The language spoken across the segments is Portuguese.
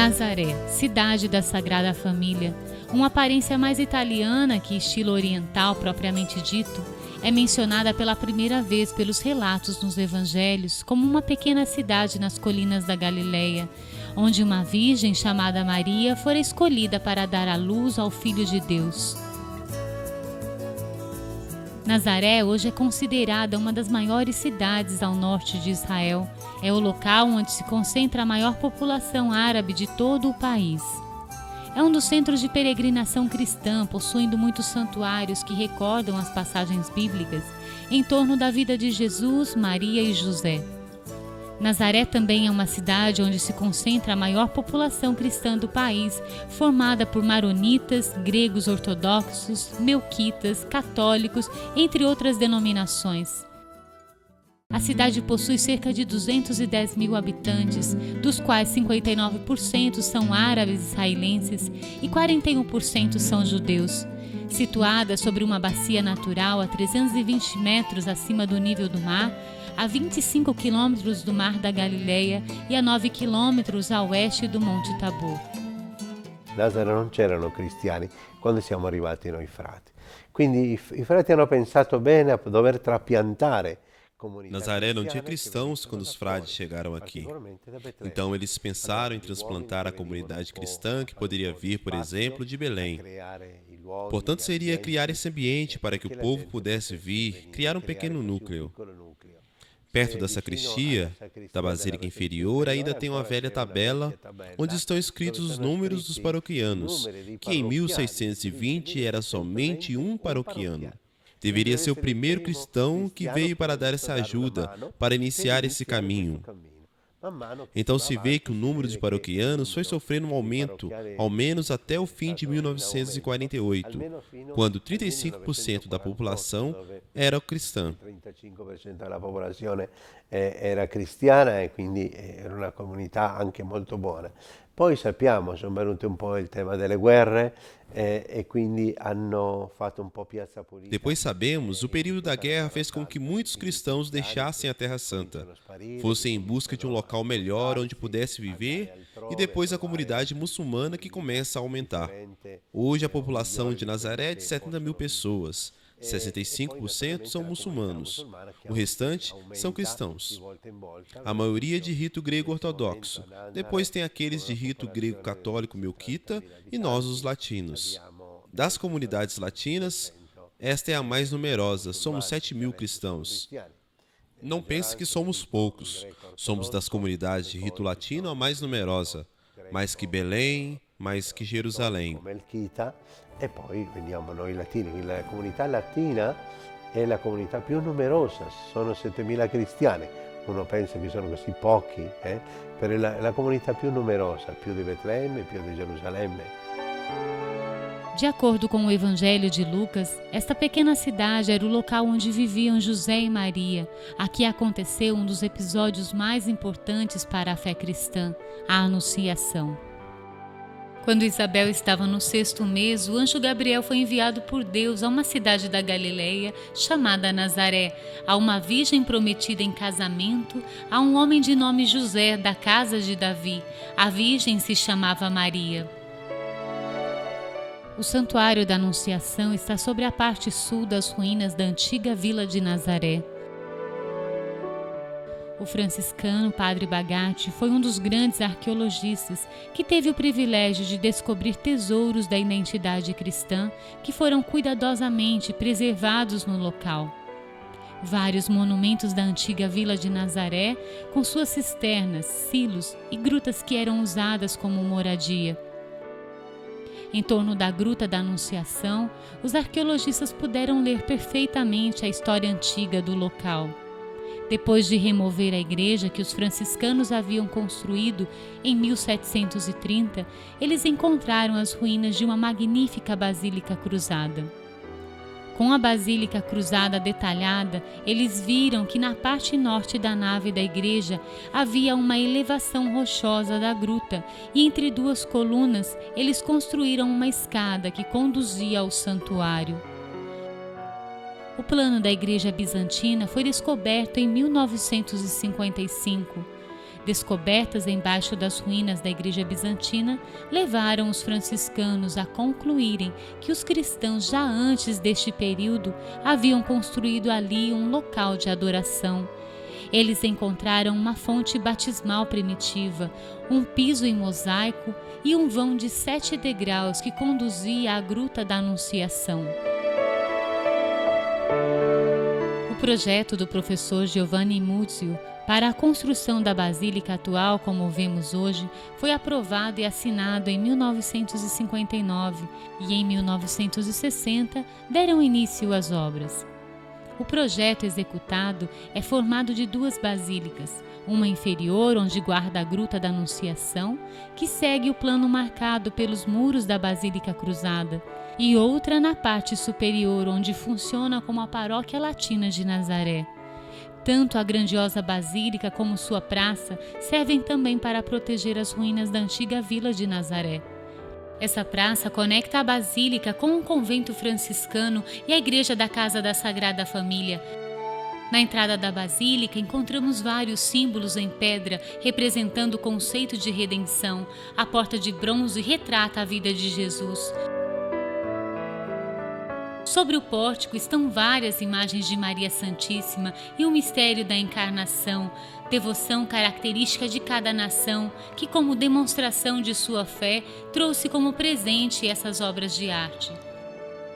Nazaré, cidade da Sagrada Família, uma aparência mais italiana que estilo oriental propriamente dito, é mencionada pela primeira vez pelos relatos nos evangelhos como uma pequena cidade nas colinas da Galileia, onde uma virgem chamada Maria fora escolhida para dar à luz ao Filho de Deus. Nazaré hoje é considerada uma das maiores cidades ao norte de Israel. É o local onde se concentra a maior população árabe de todo o país. É um dos centros de peregrinação cristã, possuindo muitos santuários que recordam as passagens bíblicas em torno da vida de Jesus, Maria e José. Nazaré também é uma cidade onde se concentra a maior população cristã do país, formada por maronitas, gregos ortodoxos, melquitas, católicos, entre outras denominações. A cidade possui cerca de 210 mil habitantes, dos quais 59% são árabes israelenses e 41% são judeus. Situada sobre uma bacia natural a 320 metros acima do nível do mar, a 25 quilômetros do Mar da Galileia e a 9 quilômetros a oeste do Monte Tabor. Nazaré non c'erano cristiani quando siamo arrivati noi frati. Quindi i frati hanno pensato bene a dover trapiantare. Nazaré não tinha cristãos quando os frades chegaram aqui. Então eles pensaram em transplantar a comunidade cristã que poderia vir, por exemplo, de Belém. Portanto, seria criar esse ambiente para que o povo pudesse vir, criar um pequeno núcleo. Perto da sacristia, da Basílica Inferior, ainda tem uma velha tabela onde estão escritos os números dos paroquianos, que em 1620 era somente um paroquiano. Deveria ser o primeiro cristão que veio para dar essa ajuda, para iniciar esse caminho. Então se vê que o número de paroquianos foi sofrendo um aumento, ao menos até o fim de 1948, quando 35% da população era cristã. 35% da popolação era cristiana e quindi era uma comunità anche molto buona. Poi sappiamo, sono venuti un po' il tema delle guerre e quindi hanno fatto un po' piazza pulita. Depois sabemos, o período da guerra fez com que muitos cristãos deixassem a Terra Santa, fossem em busca de um local melhor onde pudesse viver, e depois a comunidade muçulmana que começa a aumentar. Hoje a população de Nazaré é de 70 mil pessoas. 65% são muçulmanos, o restante são cristãos. A maioria de rito grego ortodoxo, depois tem aqueles de rito grego católico melquita e nós os latinos. Das comunidades latinas, esta é a mais numerosa, somos 7 mil cristãos. Não pense que somos poucos, somos das comunidades de rito latino a mais numerosa, mais que Belém, mais que Jerusalém. E poi veniamo noi latini, la comunità latina è la comunità più numerosa, sono 7.000 cristiani, uno pensa che sono così pochi, però è la comunità più numerosa, più di Betlemme, più di Gerusalemme. De acordo com o Evangelho de Lucas, esta pequena cidade era o local onde viviam José e Maria. Aqui aconteceu um dos episódios mais importantes para a fé cristã, a Anunciação. Quando Isabel estava no 6º mês, o anjo Gabriel foi enviado por Deus a uma cidade da Galileia chamada Nazaré, a uma virgem prometida em casamento a um homem de nome José, da casa de Davi. A virgem se chamava Maria. O Santuário da Anunciação está sobre a parte sul das ruínas da antiga vila de Nazaré. O franciscano Padre Bagatti foi um dos grandes arqueologistas que teve o privilégio de descobrir tesouros da identidade cristã que foram cuidadosamente preservados no local. Vários monumentos da antiga vila de Nazaré, com suas cisternas, silos e grutas que eram usadas como moradia. Em torno da Gruta da Anunciação, os arqueologistas puderam ler perfeitamente a história antiga do local. Depois de remover a igreja que os franciscanos haviam construído em 1730, eles encontraram as ruínas de uma magnífica basílica cruzada. Com a basílica cruzada detalhada, eles viram que na parte norte da nave da igreja havia uma elevação rochosa da gruta e entre duas colunas eles construíram uma escada que conduzia ao santuário. O plano da igreja bizantina foi descoberto em 1955. descobertas embaixo das ruínas da igreja bizantina, levaram os franciscanos a concluírem que os cristãos já antes deste período haviam construído ali um local de adoração. Eles encontraram uma fonte batismal primitiva, um piso em mosaico e um vão de 7 degraus que conduzia à Gruta da Anunciação. O projeto do professor Giovanni Muzio para a construção da basílica atual, como vemos hoje, foi aprovado e assinado em 1959 e em 1960 deram início às obras. O projeto executado é formado de 2 basílicas, uma inferior, onde guarda a Gruta da Anunciação, que segue o plano marcado pelos muros da Basílica Cruzada, e outra na parte superior, onde funciona como a Paróquia Latina de Nazaré. Tanto a grandiosa basílica como sua praça servem também para proteger as ruínas da antiga vila de Nazaré. Essa praça conecta a basílica com um convento franciscano e a igreja da Casa da Sagrada Família. Na entrada da basílica encontramos vários símbolos em pedra representando o conceito de redenção. A porta de bronze retrata a vida de Jesus. Sobre o pórtico estão várias imagens de Maria Santíssima e o mistério da Encarnação, devoção característica de cada nação, que, como demonstração de sua fé, trouxe como presente essas obras de arte.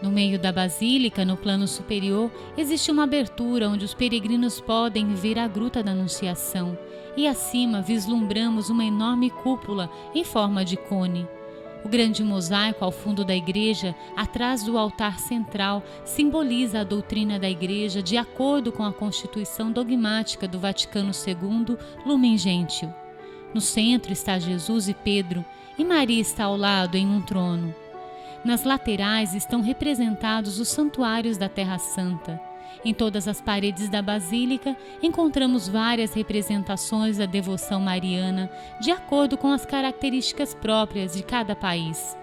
No meio da basílica, no plano superior, existe uma abertura onde os peregrinos podem ver a Gruta da Anunciação, e acima vislumbramos uma enorme cúpula em forma de cone. O grande mosaico ao fundo da igreja, atrás do altar central, simboliza a doutrina da igreja de acordo com a Constituição dogmática do Vaticano II, Lumen Gentium. No centro está Jesus e Pedro, e Maria está ao lado em um trono. Nas laterais estão representados os santuários da Terra Santa. Em todas as paredes da basílica encontramos várias representações da devoção mariana, de acordo com as características próprias de cada país.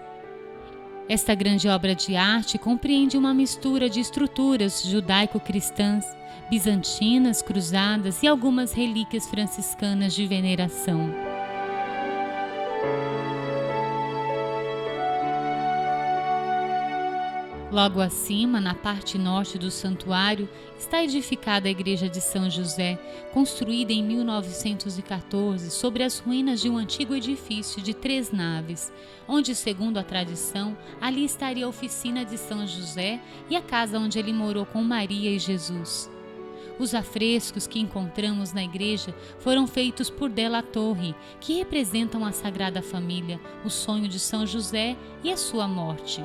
Esta grande obra de arte compreende uma mistura de estruturas judaico-cristãs, bizantinas, cruzadas e algumas relíquias franciscanas de veneração. Logo acima, na parte norte do santuário, está edificada a igreja de São José, construída em 1914 sobre as ruínas de um antigo edifício de 3 naves, onde, segundo a tradição, ali estaria a oficina de São José e a casa onde ele morou com Maria e Jesus. Os afrescos que encontramos na igreja foram feitos por Della Torre, que representam a Sagrada Família, o sonho de São José e a sua morte.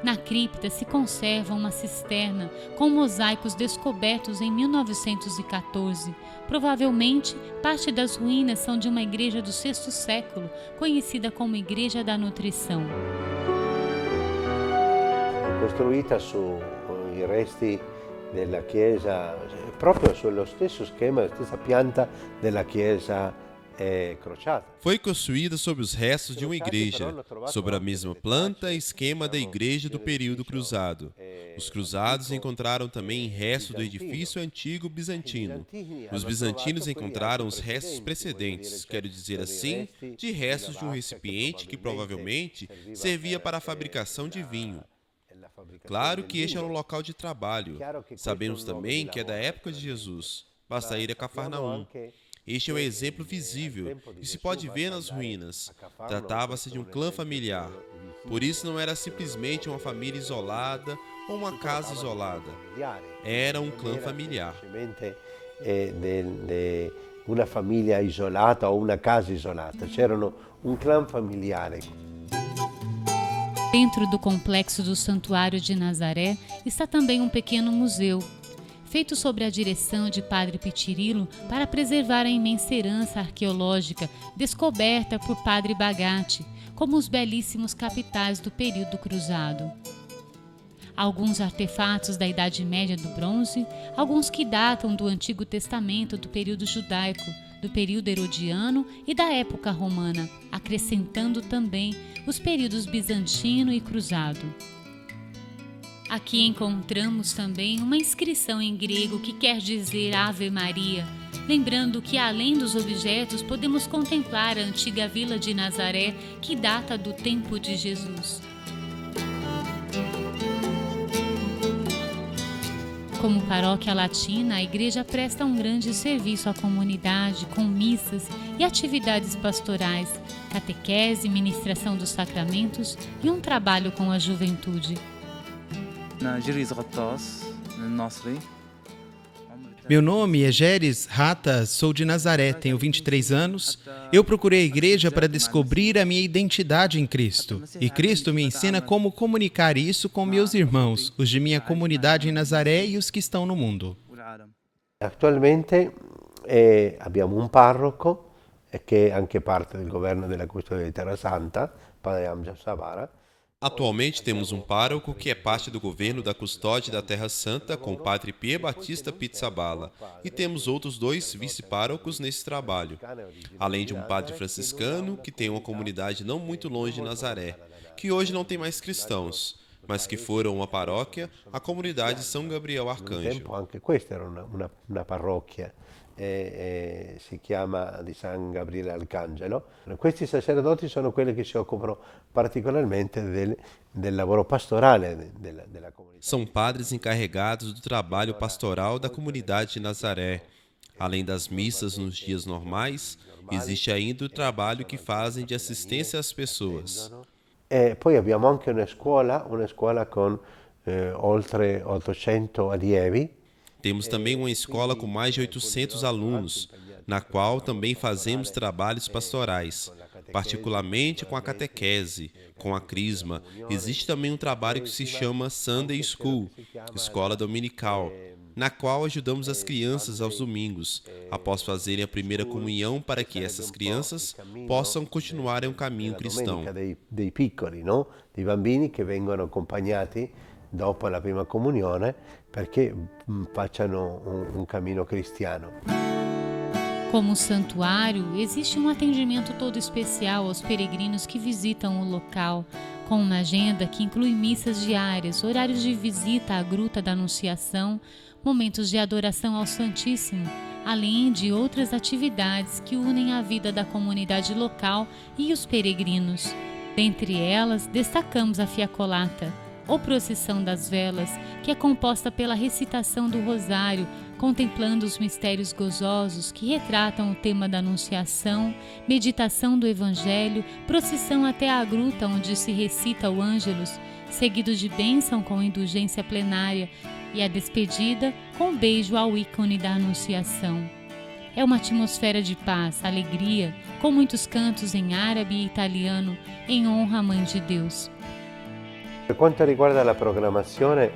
Na cripta se conserva uma cisterna com mosaicos descobertos em 1914. Provavelmente, parte das ruínas são de uma igreja do VI século, conhecida como Igreja da Nutrição. Costruita sui resti della chiesa, proprio sullo stesso schema, stessa pianta della chiesa crociata. Foi construída sobre os restos de uma igreja, sobre a mesma planta e esquema da igreja do período cruzado. Os cruzados encontraram também restos do edifício antigo bizantino. Os bizantinos encontraram os restos precedentes, quero dizer assim, de restos de um recipiente que provavelmente servia para a fabricação de vinho. Claro que este era um local de trabalho. Sabemos também que é da época de Jesus. Basta ir a Cafarnaum. Este é um exemplo visível e se pode ver nas ruínas. Tratava-se de um clã familiar. Por isso não era simplesmente uma família isolada ou uma casa isolada. Era um clã familiar. Uma família isolata ou uma casa isolata. C'erano um clã familiare. Dentro do complexo do Santuário de Nazaré está também um pequeno museu, feito sob a direção de Padre Pitirilo para preservar a imensa herança arqueológica descoberta por Padre Bagatti, como os belíssimos capitais do período cruzado. Alguns artefatos da Idade Média do Bronze, alguns que datam do Antigo Testamento do período judaico, do período herodiano e da época romana, acrescentando também os períodos bizantino e cruzado. Aqui encontramos também uma inscrição em grego que quer dizer Ave Maria, lembrando que além dos objetos podemos contemplar a antiga vila de Nazaré, que data do tempo de Jesus. Como paróquia latina, a igreja presta um grande serviço à comunidade com missas e atividades pastorais, catequese, ministração dos sacramentos e um trabalho com a juventude. Meu nome é Geres Rata, sou de Nazaré, tenho 23 anos. Eu procurei a igreja para descobrir a minha identidade em Cristo. E Cristo me ensina como comunicar isso com meus irmãos, os de minha comunidade em Nazaré e os que estão no mundo. Attualmente abbiamo un parroco che è anche parte del governo della Custodia di Terra Santa, Padre Amjad Sabara. Atualmente temos um pároco que é parte do governo da Custódia da Terra Santa com o padre Pier Battista Pizzaballa e temos outros 2 vice-párocos nesse trabalho, além de um padre franciscano que tem uma comunidade não muito longe de Nazaré, que hoje não tem mais cristãos, mas que foram uma paróquia, a comunidade São Gabriel Arcanjo. Anche questa era una parrocchia. Si chiama di San Gabriele Arcangelo. Questi sacerdoti sono quelli che si occupano particolarmente del lavoro pastorale della comunità. São padres encarregados do trabalho pastoral da comunidade de Nazaré. Além das missas nos dias normais, existe ainda o trabalho que fazem de assistência às pessoas. Poi abbiamo anche una scuola con oltre 800 allievi. Temos também uma escola com mais de 800 alunos, na qual também fazemos trabalhos pastorais, particularmente com a catequese, com a crisma. Existe também um trabalho que se chama Sunday School, escola dominical, na qual ajudamos as crianças aos domingos, após fazerem a primeira comunhão, para que essas crianças possam continuar em um caminho cristão. Dei piccoli, no? Dei bambini che vengono accompagnati dopo la prima comunione perché facciano un cammino cristiano. Como santuário, existe um atendimento todo especial aos peregrinos que visitam o local, com uma agenda que inclui missas diárias, horários de visita à Gruta da Anunciação, momentos de adoração ao Santíssimo, além de outras atividades que unem a vida da comunidade local e os peregrinos. Dentre elas, destacamos a Fiacolata, ou Procissão das Velas, que é composta pela recitação do Rosário, contemplando os mistérios gozosos que retratam o tema da Anunciação, meditação do Evangelho, procissão até a gruta onde se recita o Ângelus, seguido de bênção com indulgência plenária e a despedida com beijo ao ícone da Anunciação. É uma atmosfera de paz, alegria, com muitos cantos em árabe e italiano, em honra à Mãe de Deus. Per quanto riguarda la programmazione,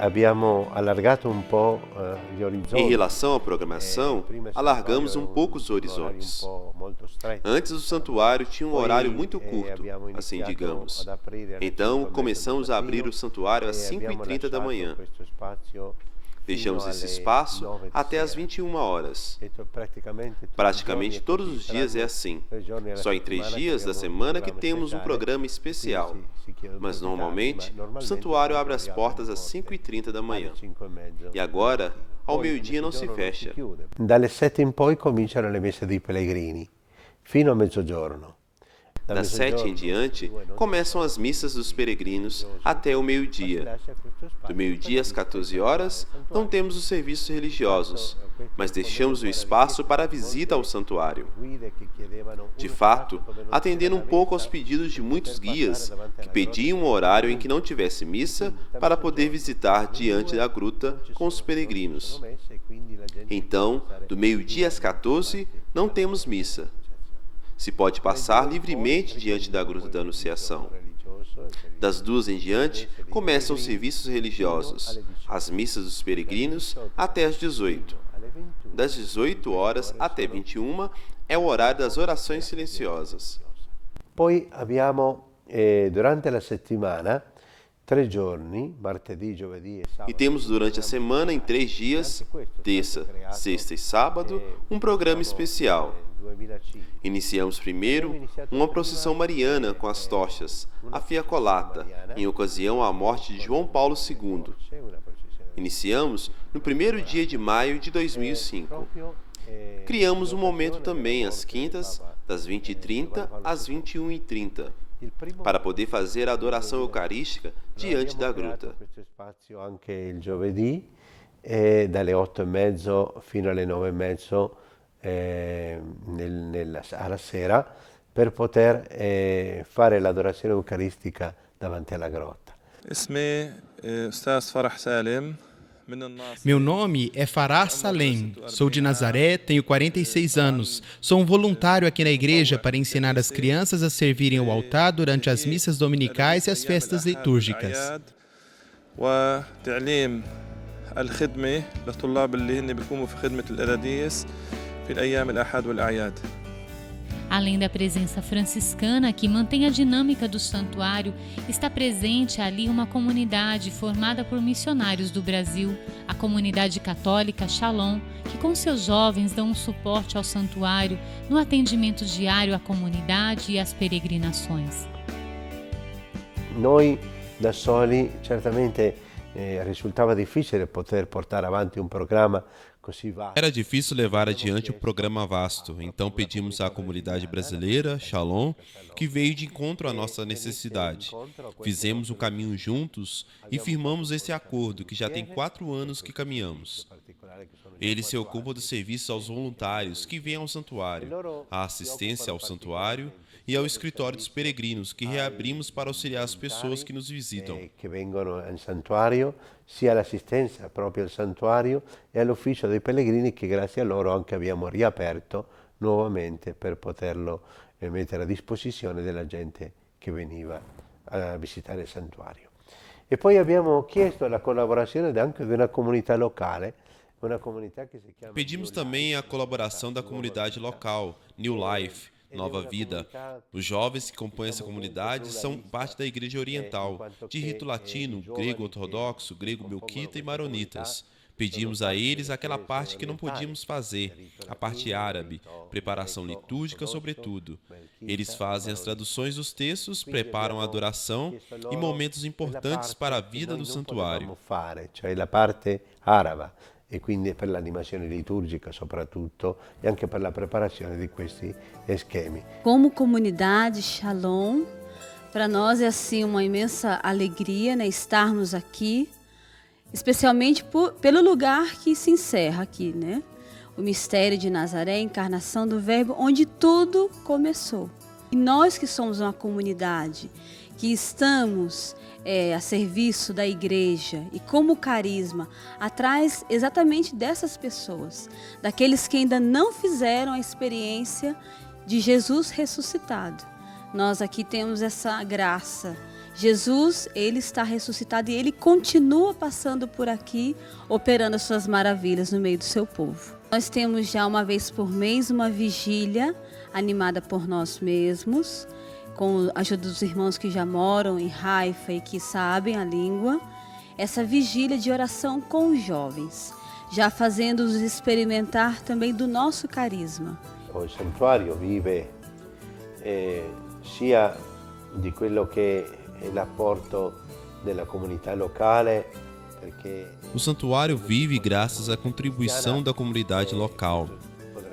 abbiamo allargato um pouco gli orizzonti. Em relação à programação, alargamos um pouco os horizontes. Antes o santuário tinha um horário muito curto, assim digamos. Então começamos a abrir o santuário às 5h30 da manhã. Deixamos esse espaço até às 21 horas. Praticamente todos os dias é assim. Só em 3 dias da semana que temos um programa especial. Mas normalmente o santuário abre as portas às 5h30 da manhã. E agora, ao meio-dia não se fecha. Dalle 7 in poi cominciano le messe dei pellegrini, fino a mezzogiorno. Das 7 em diante, começam as missas dos peregrinos até o meio-dia. Do meio-dia às 14 horas, não temos os serviços religiosos, mas deixamos o espaço para a visita ao santuário. De fato, atendendo um pouco aos pedidos de muitos guias que pediam um horário em que não tivesse missa para poder visitar diante da gruta com os peregrinos. Então, do meio-dia às 14, não temos missa. Se pode passar livremente diante da Gruta da Anunciação. Das 2 em diante, começam os serviços religiosos, as missas dos peregrinos, até às 18. Das 18 horas até 21 é o horário das orações silenciosas. Poi abbiamo, durante la settimana, 3 giorni, martedì, giovedì e sábado. E temos durante a semana, em 3 dias, terça, sexta e sábado, um programa especial. Iniciamos primeiro uma procissão mariana com as tochas, a Fiacolata, em ocasião à morte de João Paulo II. Iniciamos no primeiro dia de maio de 2005. Criamos um momento também às quintas, das 20h30 às 21h30, para poder fazer a adoração eucarística diante da gruta. Dalle 8h30 fino alle 9h30 alla sera per poter fare l'adorazione eucaristica davanti alla grotta. Meu nome é Farah Salem, sou de Nazaré, tenho 46 anos. Sou um voluntário aqui na igreja para ensinar as crianças a servirem ao altar durante as missas dominicais e as festas litúrgicas. الخدمة للطلاب اللي هن بيقوموا في خدمة القداس في الأيام الأحد والأعياد. Além da presença franciscana que mantém a dinâmica do santuário, está presente ali uma comunidade formada por missionários do Brasil, a comunidade católica Shalom, que com seus jovens dão um suporte ao santuário no atendimento diário à comunidade e às peregrinações. Noi da soli certamente risultava difficile poter portare avanti un programma così vasto. Era difícil levar adiante um programa vasto, então pedimos à comunidade brasileira, Shalom, que veio de encontro à nossa necessidade. Fizemos um caminho juntos e firmamos esse acordo que já tem 4 anos que caminhamos. Eles se ocupam do serviço aos voluntários que vêm ao santuário, à assistência ao santuário e ao escritório dos peregrinos que reabrimos para auxiliar as pessoas que nos visitam. Que vengono al santuario, sia l'assistenza proprio al santuario e all'ufficio dei pellegrini che grazie a loro anche abbiamo riaperto nuovamente per poterlo mettere a disposizione della gente che veniva a visitare il santuario. E poi abbiamo chiesto la collaborazione anche di una comunità locale. Pedimos também a colaboração da comunidade local, New Life, Nova Vida. Os jovens que compõem essa comunidade são parte da Igreja Oriental, de rito latino, grego ortodoxo, grego melquita e maronitas. Pedimos a eles aquela parte que não podíamos fazer, a parte árabe, preparação litúrgica sobretudo. Eles fazem as traduções dos textos, preparam a adoração e momentos importantes para a vida do santuário. Cioè la parte araba. E quindi per l'animazione liturgica soprattutto e anche per la preparazione di questi schemi. Como comunidade Shalom, para nós é assim uma imensa alegria, né, estarmos aqui, especialmente pelo lugar que se encerra aqui, né? O mistério de Nazaré, a encarnação do Verbo, onde tudo começou. E nós que somos uma comunidade, que estamos a serviço da igreja e como carisma, atrás exatamente dessas pessoas, daqueles que ainda não fizeram a experiência de Jesus ressuscitado. Nós aqui temos essa graça. Jesus, ele está ressuscitado e ele continua passando por aqui, operando as suas maravilhas no meio do seu povo. Nós temos já uma vez por mês uma vigília animada por nós mesmos, com a ajuda dos irmãos que já moram em Haifa e que sabem a língua, essa vigília de oração com os jovens, já fazendo-os experimentar também do nosso carisma. O santuário vive sia di quello che è l'apporto della comunità locale. O santuário vive graças à contribuição da comunidade local,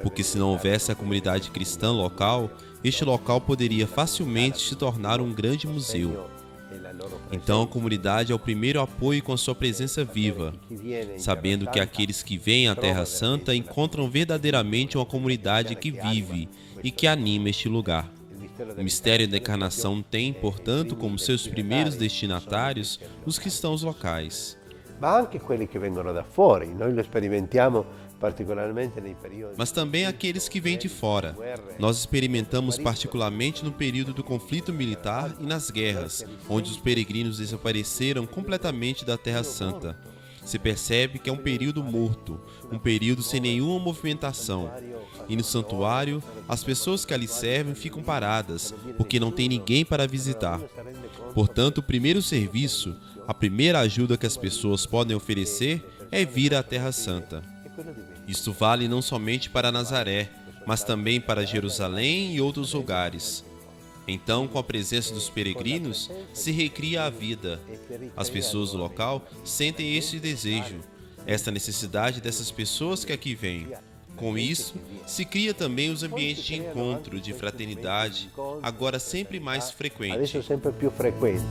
porque se não houvesse a comunidade cristã local, este local poderia facilmente se tornar um grande museu. Então a comunidade é o primeiro apoio com a sua presença viva, sabendo que aqueles que vêm à Terra Santa encontram verdadeiramente uma comunidade que vive e que anima este lugar. O mistério da encarnação tem, portanto, como seus primeiros destinatários os cristãos locais. Ma anche quelli che vengono da fuori, noi lo sperimentiamo particolarmente nei periodi. Mas também aqueles que vêm de fora. Nós experimentamos particularmente no período do conflito militar e nas guerras, onde os peregrinos desapareceram completamente da Terra Santa. Se percebe que é um período morto, um período sem nenhuma movimentação. E no santuário, as pessoas que ali servem ficam paradas, porque não tem ninguém para visitar. Portanto, o primeiro serviço, a primeira ajuda que as pessoas podem oferecer é vir à Terra Santa. Isto vale não somente para Nazaré, mas também para Jerusalém e outros lugares. Então, com a presença dos peregrinos, se recria a vida. As pessoas do local sentem este desejo, esta necessidade dessas pessoas que aqui vêm. Com isso, se cria também os ambientes de encontro, de fraternidade, agora sempre mais frequente. Adesso sempre più frequente.